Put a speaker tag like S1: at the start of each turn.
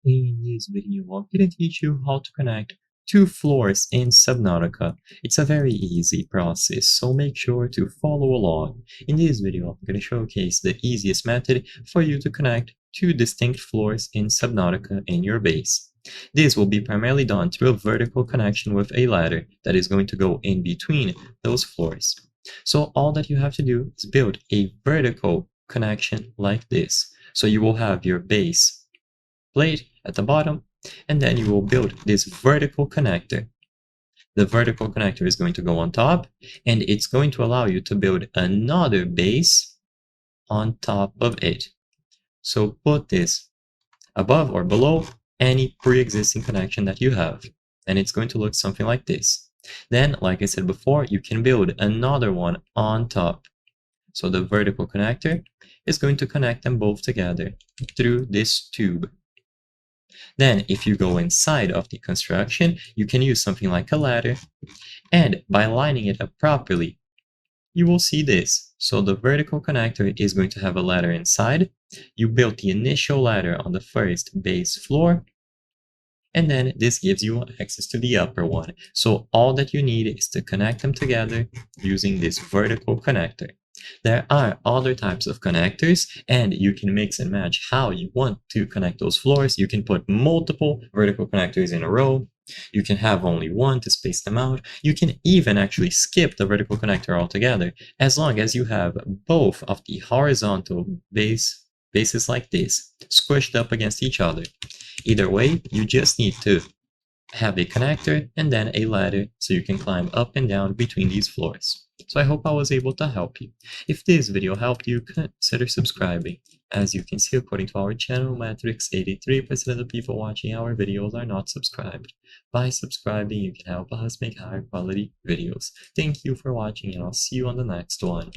S1: In this video, I'm going to teach you how to connect two floors in Subnautica. It's a very easy process, so make sure to follow along. In this video, I'm going to showcase the easiest method for you to connect two distinct floors in Subnautica in your base. This will be primarily done through a vertical connection with a ladder that is going to go in between those floors. So all that you have to do is build a vertical connection like this. So you will have your base plate at the bottom, and then you will build this vertical connector. The vertical connector is going to go on top, and it's going to allow you to build another base on top of it. So put this above or below any pre-existing connection that you have, and it's going to look something like this. Then, like I said before, you can build another one on top. So the vertical connector is going to connect them both together through this tube. Then, if you go inside of the construction, you can use something like a ladder, and by lining it up properly, you will see this. So the vertical connector is going to have a ladder inside. You built the initial ladder on the first base floor, and then this gives you access to the upper one. So all that you need is to connect them together using this vertical connector. There are other types of connectors, and you can mix and match how you want to connect those floors. You can put multiple vertical connectors in a row. You can have only one to space them out. You can even actually skip the vertical connector altogether, as long as you have both of the horizontal bases like this, squished up against each other. Either way, you just need to have a connector and then a ladder so you can climb up and down between these floors. So I hope I was able to help you. If this video helped you, consider subscribing. As you can see, according to our channel metrics, 83% of the people watching our videos are not subscribed. By subscribing, you can help us make higher quality videos. Thank you for watching, and I'll see you on the next one.